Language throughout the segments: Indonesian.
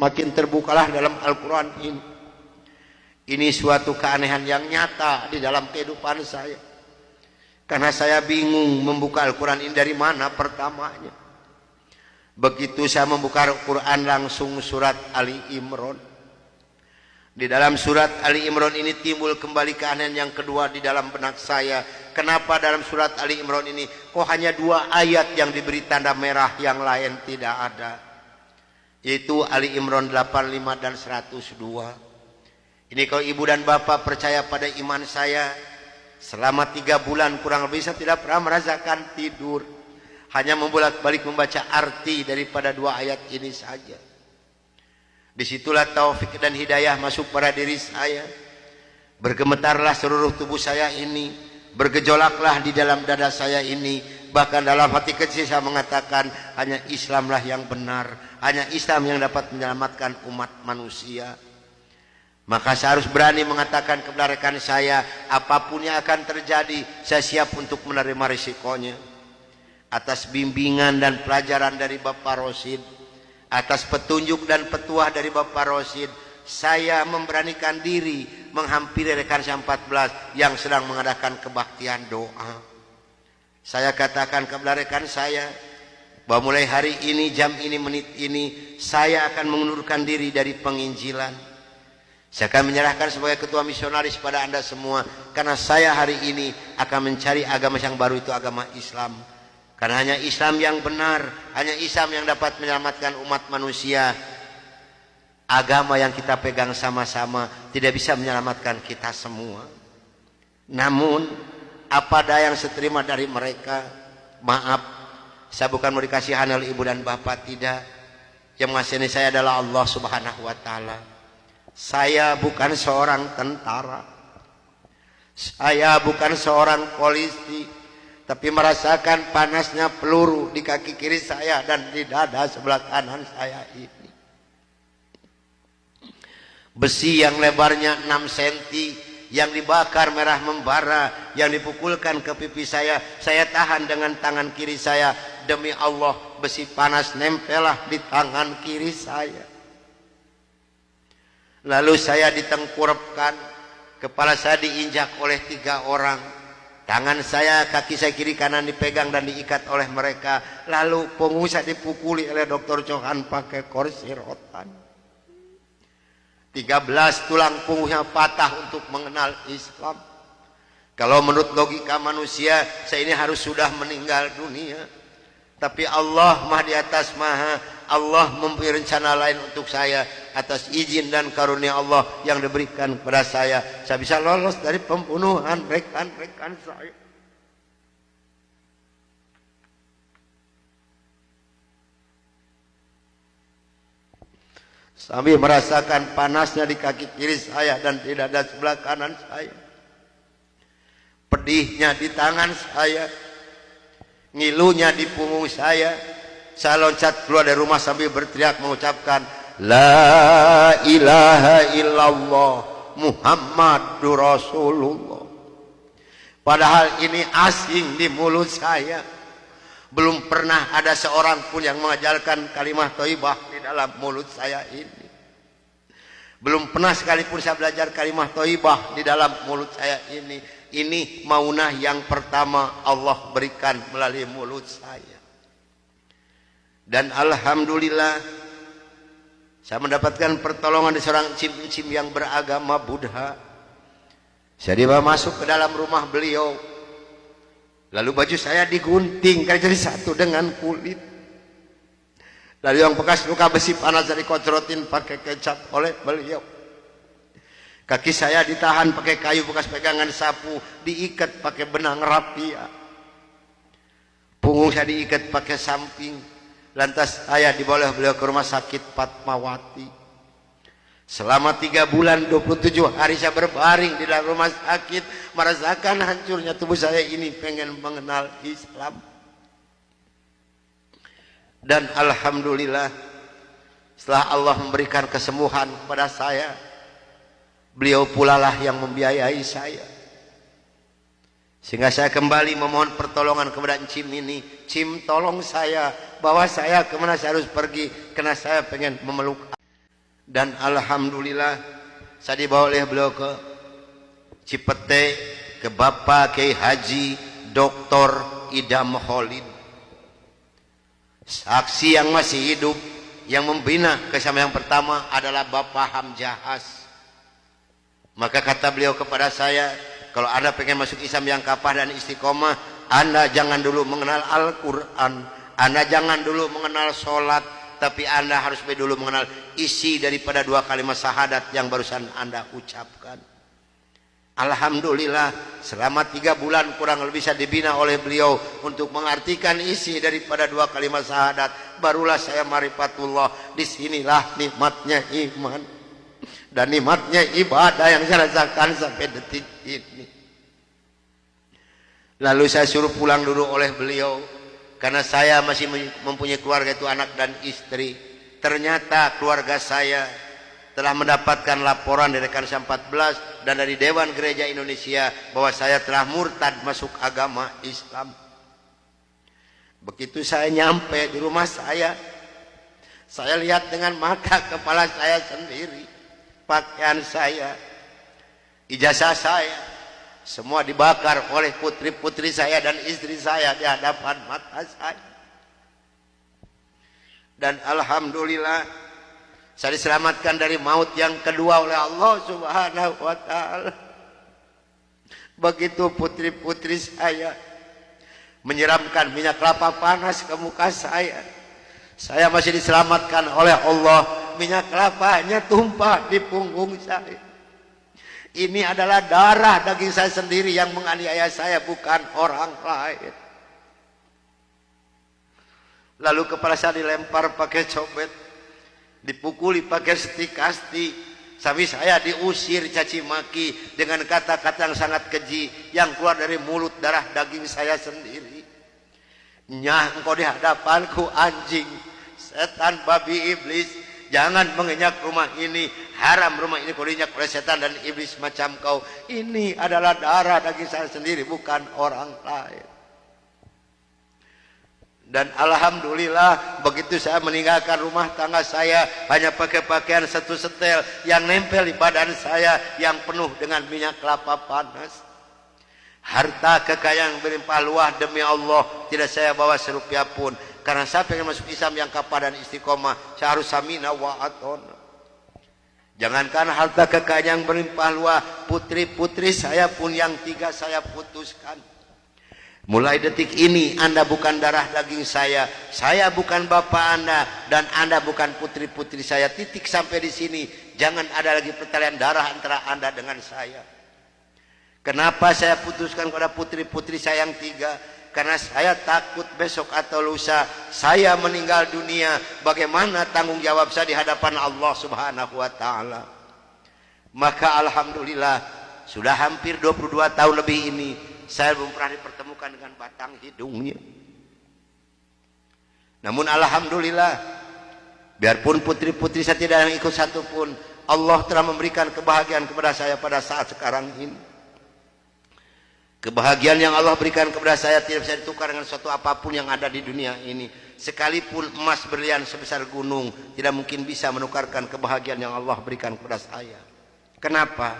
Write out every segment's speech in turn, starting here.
makin terbukalah dalam Al-Quran ini. Ini suatu keanehan yang nyata di dalam kehidupan saya. Karena saya bingung membuka Al-Quran ini dari mana pertamanya. Begitu saya membuka Al-Quran langsung surat Ali Imran. Di dalam surat Ali Imran ini timbul kembali keanehan yang kedua di dalam benak saya. Kenapa dalam surat Ali Imran ini kok hanya 2 ayat yang diberi tanda merah, yang lain tidak ada? Yaitu Ali Imran 85 dan 102. Ini kalau ibu dan bapak percaya pada iman saya, selama 3 bulan kurang lebih saya tidak pernah merasakan tidur. Hanya membolak-balik membaca arti daripada 2 ayat ini saja. Disitulah taufik dan hidayah masuk pada diri saya. Bergemetarlah seluruh tubuh saya ini, bergejolaklah di dalam dada saya ini. Bahkan dalam hati kecil saya mengatakan, hanya Islamlah yang benar, hanya Islam yang dapat menyelamatkan umat manusia. Maka saya harus berani mengatakan kepada rekan saya, apapun yang akan terjadi, saya siap untuk menerima risikonya. Atas bimbingan dan pelajaran dari Bapak Rosid, atas petunjuk dan petuah dari Bapak Rosid, saya memberanikan diri menghampiri rekan saya 14 yang sedang mengadakan kebaktian doa. Saya katakan kepada rekan saya bahwa mulai hari ini, jam ini, menit ini, saya akan mengundurkan diri dari penginjilan. Saya akan menyerahkan sebagai ketua misionaris pada Anda semua, karena saya hari ini akan mencari agama yang baru, itu agama Islam. Karena hanya Islam yang benar, hanya Islam yang dapat menyelamatkan umat manusia. Agama yang kita pegang sama-sama tidak bisa menyelamatkan kita semua. Namun apa daya yang saya terima dari mereka, maaf, saya bukan mau dikasihan oleh ibu dan bapak, tidak. Yang mengasihani saya adalah Allah Subhanahu wa ta'ala. Saya bukan seorang tentara, saya bukan seorang polisi, tapi merasakan panasnya peluru di kaki kiri saya dan di dada sebelah kanan saya ini. Besi yang lebarnya 6 cm yang dibakar merah membara, yang dipukulkan ke pipi saya tahan dengan tangan kiri saya. Demi Allah, besi panas nempelah di tangan kiri saya. Lalu saya ditengkurapkan, kepala saya diinjak oleh 3 orang. Tangan saya, kaki saya kiri kanan dipegang dan diikat oleh mereka. Lalu punggung saya dipukuli oleh Dr. Johan pakai kursi rotan. 13 tulang punggungnya patah untuk mengenal Islam. Kalau menurut logika manusia, saya ini harus sudah meninggal dunia. Tapi Allah Maha di atas Maha. Allah mempunyai rencana lain untuk saya. Atas izin dan karunia Allah yang diberikan kepada saya bisa lolos dari pembunuhan rekan-rekan saya. Sambil merasakan panasnya di kaki kiri saya dan di dada sebelah kanan saya, pedihnya di tangan saya, ngilunya di punggung saya loncat keluar dari rumah sambil berteriak mengucapkan La ilaha illallah Muhammadur Rasulullah. Padahal ini asing di mulut saya. Belum pernah ada seorang pun yang mengajarkan kalimat thayyibah di dalam mulut saya ini. Belum pernah sekalipun saya belajar kalimat thayyibah di dalam mulut saya ini. Ini maunah yang pertama Allah berikan melalui mulut saya. Dan alhamdulillah, saya mendapatkan pertolongan dari seorang cim-cim yang beragama Buddha. Saya dibawa masuk ke dalam rumah beliau. Lalu baju saya digunting karena jadi satu dengan kulit. Lalu yang bekas luka besi panas dari kocrotin pakai kecap oleh beliau. Kaki saya ditahan pakai kayu bekas pegangan sapu, diikat pakai benang rapia. Punggung saya diikat pakai samping. Lantas saya dibawa beliau ke rumah sakit Fatmawati. Selama 3 bulan 27 hari saya berbaring di dalam rumah sakit, merasakan hancurnya tubuh saya ini, pengen mengenal Islam. Dan alhamdulillah, setelah Allah memberikan kesembuhan kepada saya, beliau pula lah yang membiayai saya. Sehingga saya kembali memohon pertolongan kepada Cim ini. Cim, tolong saya, bawa saya kemana saya harus pergi, karena saya pengen memeluk. Dan alhamdulillah saya dibawa oleh beliau ke Cipete, ke Bapak Kiai Haji Dr. Idam Khalid, saksi yang masih hidup yang membina kerjasama yang pertama adalah Bapak Hamjahas. Maka kata beliau kepada saya, kalau Anda pengen masuk Islam yang kafah dan istiqomah, Anda jangan dulu mengenal Al-Quran, Anda jangan dulu mengenal sholat, tapi Anda harus dulu mengenal isi daripada dua kalimat syahadat yang barusan Anda ucapkan. Alhamdulillah selama 3 bulan kurang lebih saya dibina oleh beliau untuk mengartikan isi daripada dua kalimat syahadat. Barulah saya marifatullah. Disinilah nikmatnya iman dan nikmatnya ibadah yang saya rasakan sampai detik ini. Lalu saya suruh pulang dulu oleh beliau karena saya masih mempunyai keluarga, itu anak dan istri. Ternyata keluarga saya telah mendapatkan laporan dari Kansa 14 dan dari Dewan Gereja Indonesia bahwa saya telah murtad masuk agama Islam. Begitu saya nyampe di rumah saya lihat dengan mata kepala saya sendiri, pakaian saya, ijazah saya, semua dibakar oleh putri-putri saya dan istri saya di hadapan mata saya. Dan alhamdulillah saya diselamatkan dari maut yang kedua oleh Allah Subhanahu wa taala. Begitu putri-putri saya menyiramkan minyak kelapa panas ke muka saya masih diselamatkan oleh Allah. Minyak kelapanya tumpah di punggung saya. Ini adalah darah daging saya sendiri yang menganiaya saya, bukan orang lain. Lalu kepala saya dilempar pakai cobek, dipukuli pakai setikasti, sampai saya diusir caci maki dengan kata-kata yang sangat keji yang keluar dari mulut darah daging saya sendiri. Nyah, engkau di hadapanku anjing, setan, babi, iblis, jangan menginjak rumah ini, haram rumah ini kau diinjak oleh setan dan iblis macam kau. Ini adalah darah daging saya sendiri, bukan orang lain. Dan alhamdulillah begitu saya meninggalkan rumah tangga saya hanya pakai pakaian satu setel yang nempel di badan saya yang penuh dengan minyak kelapa panas. Harta kekayaan berlimpah luah demi Allah tidak saya bawa serupiah pun, karena saya pengen masuk Islam yang kafah dan istiqomah. Saya harus samina wa atona. Jangankan harta kekayaan yang berlimpah luah, putri-putri saya pun yang 3 saya putuskan. Mulai detik ini Anda bukan darah daging saya bukan bapak Anda, dan Anda bukan putri-putri saya. Titik sampai di sini. Jangan ada lagi pertalian darah antara Anda dengan saya. Kenapa saya putuskan kepada putri-putri saya yang 3? Karena saya takut besok atau lusa saya meninggal dunia, bagaimana tanggung jawab saya di hadapan Allah Subhanahu wa taala. Maka alhamdulillah sudah hampir 22 tahun lebih ini saya belum pernah dipertemukan dengan batang hidungnya. Namun alhamdulillah, biarpun putri-putri saya tidak yang ikut satu pun, Allah telah memberikan kebahagiaan kepada saya pada saat sekarang ini. Kebahagiaan yang Allah berikan kepada saya tidak bisa ditukar dengan suatu apapun yang ada di dunia ini. Sekalipun emas berlian sebesar gunung tidak mungkin bisa menukarkan kebahagiaan yang Allah berikan kepada saya. Kenapa?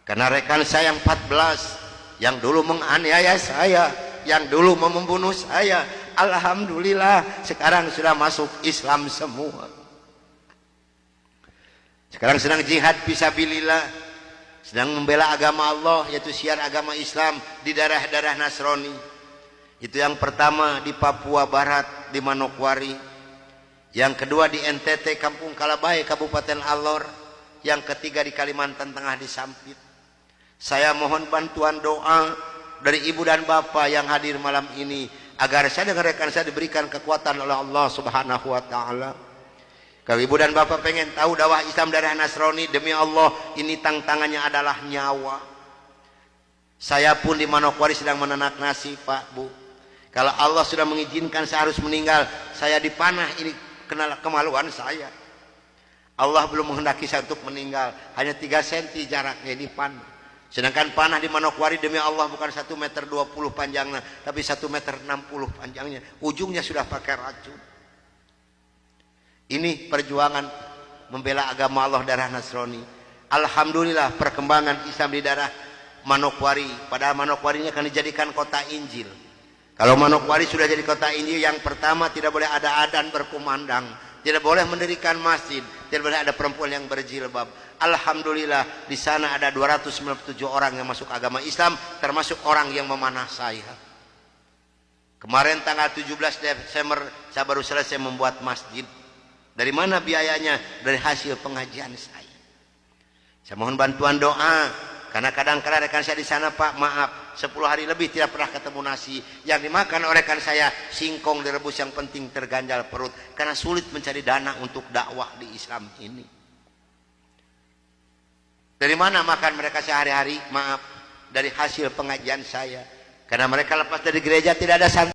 Karena rekan saya yang 14 yang dulu menganiaya saya, yang dulu membunuh saya, alhamdulillah sekarang sudah masuk Islam semua. Sekarang sedang jihad fisabilillah, sedang membela agama Allah, yaitu syiar agama Islam di daerah-daerah Nasrani. Itu yang pertama di Papua Barat di Manokwari, yang kedua di NTT Kampung Kalabai Kabupaten Alor, yang ketiga di Kalimantan Tengah di Sampit. Saya mohon bantuan doa dari ibu dan bapak yang hadir malam ini agar saya dengan rekan saya diberikan kekuatan oleh Allah Subhanahu wa taala. Kalau ibu dan bapak pengen tahu dakwah Islam daerah Nasrani, demi Allah ini tantangannya adalah nyawa. Saya pun di Manokwari sedang menanak nasi, Pak, Bu. Kalau Allah sudah mengizinkan saya harus meninggal, saya dipanah, ini kenal kemaluan saya. Allah belum menghendaki saya untuk meninggal, hanya 3 cm jaraknya dipanah. Sedangkan panah di Manokwari demi Allah bukan 1,20 meter panjangnya, tapi 1,60 meter panjangnya. Ujungnya sudah pakai racun. Ini perjuangan membela agama Allah darah Nasrani. Alhamdulillah perkembangan Islam di daerah Manokwari. Padahal Manokwari ini akan dijadikan kota Injil. Kalau Manokwari sudah jadi kota Injil, yang pertama tidak boleh ada adzan berkumandang, tidak boleh mendirikan masjid, tidak boleh ada perempuan yang berjilbab. Alhamdulillah di sana ada 297 orang yang masuk agama Islam, termasuk orang yang memanah saya. Kemarin tanggal 17 Desember saya baru selesai membuat masjid. Dari mana biayanya? Dari hasil pengajian saya. Saya mohon bantuan doa. Karena kadang-kadang rekan saya di sana, Pak, maaf, 10 hari lebih tidak pernah ketemu nasi. Yang dimakan oleh rekan saya singkong direbus, yang penting terganjal perut. Karena sulit mencari dana untuk dakwah di Islam ini. Dari mana makan mereka sehari-hari? Maaf, dari hasil pengajian saya. Karena mereka lepas dari gereja tidak ada santri.